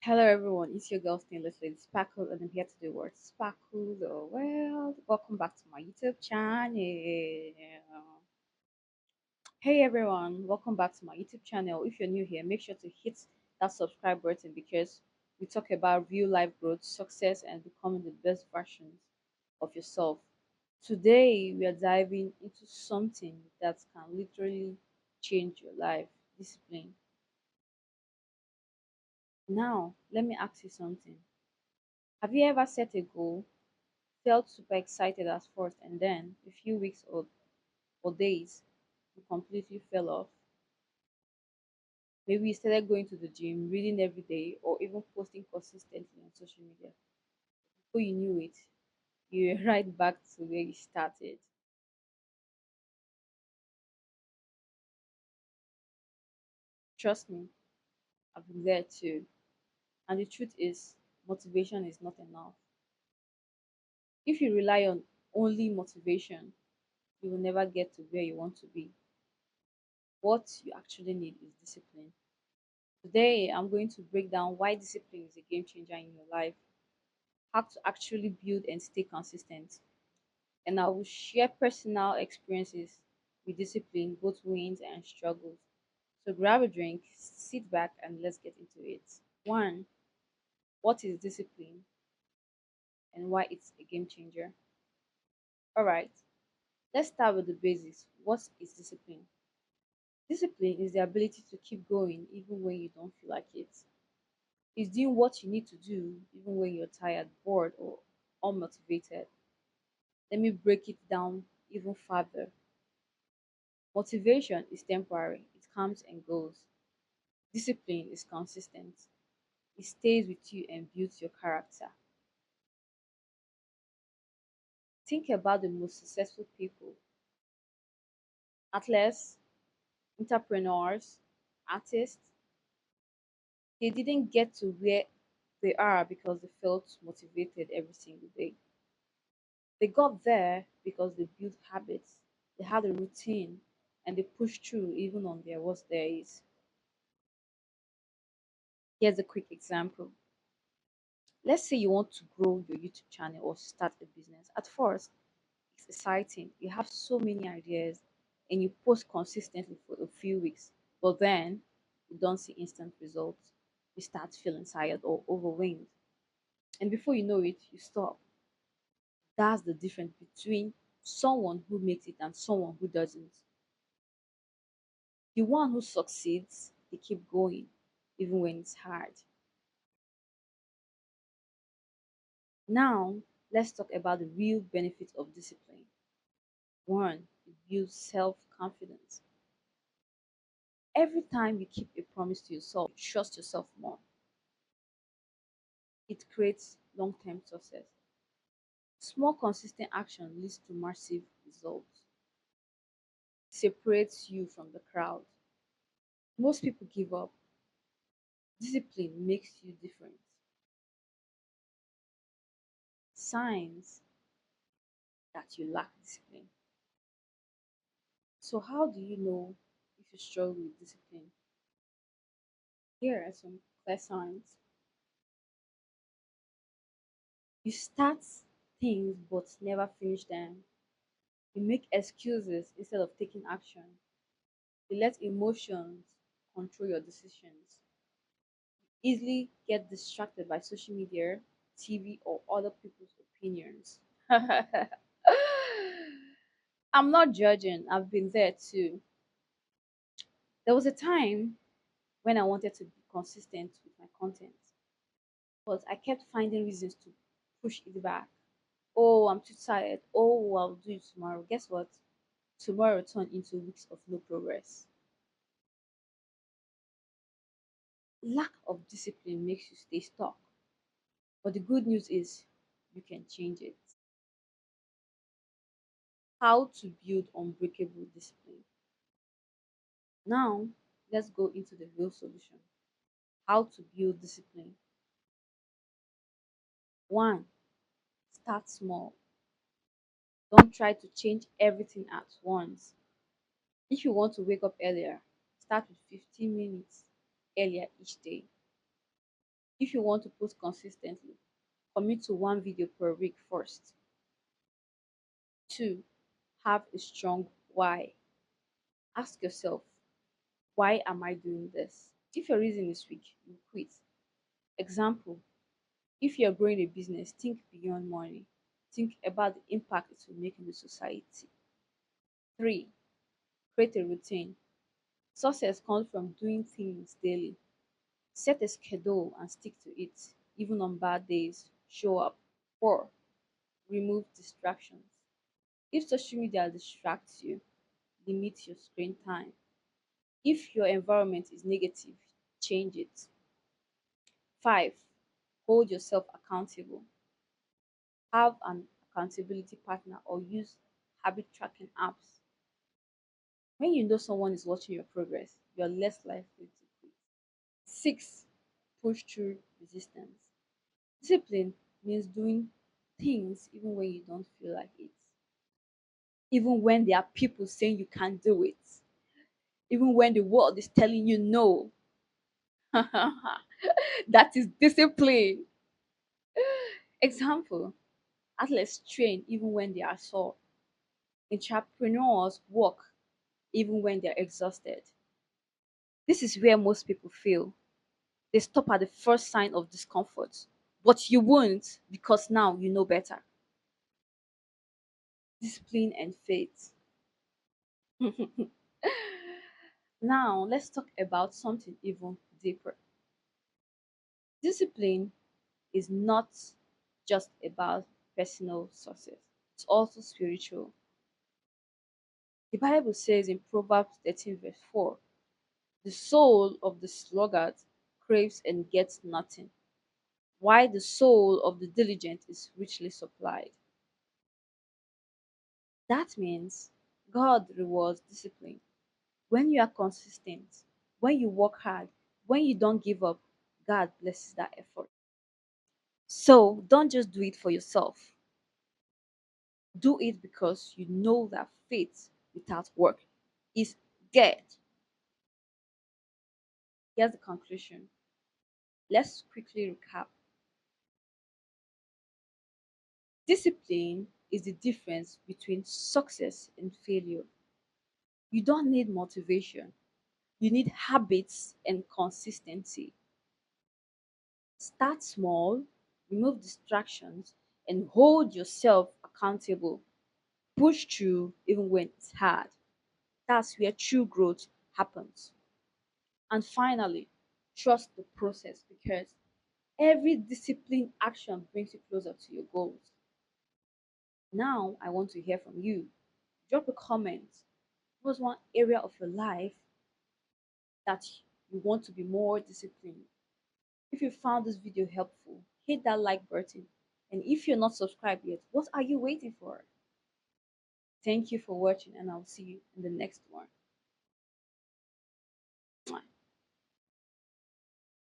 Hello everyone, it's your girl Stainless Lady Sparkle and I'm here to do what? Sparkle the world. Welcome back to my YouTube channel. Hey everyone, welcome back to my YouTube channel. If you're new here, make sure to hit that subscribe button because we talk about real life growth, success, and becoming the best versions of yourself. Today we are diving into something that can literally change your life, discipline. Now, let me ask you something. Have you ever set a goal, felt super excited at first, and then a few weeks or days you completely fell off? Maybe you started going to the gym, reading every day, or even posting consistently on social media. Before you knew it, you were right back to where you started. Trust me, I've been there too. And the truth is, motivation is not enough. If you rely on only motivation, you will never get to where you want to be. What you actually need is discipline. Today, I'm going to break down why discipline is a game changer in your life, how to actually build and stay consistent, and I will share personal experiences with discipline, both wins and struggles. So grab a drink, sit back, and let's get into it. One, what is discipline and why it's a game changer? All right, let's start with the basics. What is discipline? Discipline is the ability to keep going even when you don't feel like it. It's doing what you need to do even when you're tired, bored, or unmotivated. Let me break it down even further. Motivation is temporary, it comes and goes. Discipline is consistent, it stays with you and builds your character. Think about the most successful people: athletes, entrepreneurs, artists. They didn't get to where they are because they felt motivated every single day. They got there because they built habits, they had a routine, and they pushed through even on their worst days. Here's a quick example. Let's say you want to grow your YouTube channel or start a business. At first, it's exciting. You have so many ideas and you post consistently for a few weeks, but then you don't see instant results. You start feeling tired or overwhelmed. And before you know it, you stop. That's the difference between someone who makes it and someone who doesn't. The one who succeeds, they keep going, even when it's hard. Now, let's talk about the real benefits of discipline. One, it builds self confidence. Every time you keep a promise to yourself, you trust yourself more. It creates long term success. Small, consistent action leads to massive results. Separates you from the crowd. Most people give up. Discipline makes you different. Signs that you lack discipline. So, how do you know if you struggle with discipline? Here are some clear signs. You start things but never finish them. You make excuses instead of taking action. You let emotions control your decisions. Easily get distracted by social media, TV, or other people's opinions. I'm not judging, I've been there too. There was a time when I wanted to be consistent with my content, but I kept finding reasons to push it back. Oh, I'm too tired. Oh, I'll do it tomorrow. Guess what? Tomorrow turned into weeks of no progress. Lack of discipline makes you stay stuck. But the good news is you can change it. How to build unbreakable discipline. Now, let's go into the real solution. How to build discipline. One, start small. Don't try to change everything at once. If you want to wake up earlier, start with 15 minutes earlier each day. If you want to post consistently, commit to one video per week first. 2. Have a strong why. Ask yourself, why am I doing this? If your reason is weak, you quit. Example, if you're growing a business, think beyond money. Think about the impact it will make in the society. 3. Create a routine. Success comes from doing things daily. Set a schedule and stick to it. Even on bad days, show up. 4. Remove distractions. If social media distracts you, limit your screen time. If your environment is negative, change it. 5. Hold yourself accountable. Have an accountability partner or use habit tracking apps. When you know someone is watching your progress, you're less likely to quit. 6. Push through resistance. Discipline means doing things even when you don't feel like it, even when there are people saying you can't do it, even when the world is telling you no. That is discipline. Example, athletes train even when they are sore. Entrepreneurs work even when they're exhausted. This is where most people fail. They stop at the first sign of discomfort. But you won't because now you know better. Discipline and faith. Now, let's talk about something even deeper. Discipline is not just about personal success, it's also spiritual. The Bible says in Proverbs 13, verse 4, the soul of the sluggard craves and gets nothing, while the soul of the diligent is richly supplied. That means God rewards discipline. When you are consistent, when you work hard, when you don't give up, God blesses that effort. So don't just do it for yourself. Do it because you know that faith without work is dead. Here's the conclusion. Let's quickly recap. Discipline is the difference between success and failure. You don't need motivation, you need habits and consistency. Start small, remove distractions, and hold yourself accountable. Push through even when it's hard. That's where true growth happens. And finally, trust the process because every disciplined action brings you closer to your goals. Now, I want to hear from you. Drop a comment. What's one area of your life that you want to be more disciplined? If you found this video helpful, hit that like button. And if you're not subscribed yet, what are you waiting for? Thank you for watching, and I'll see you in the next one.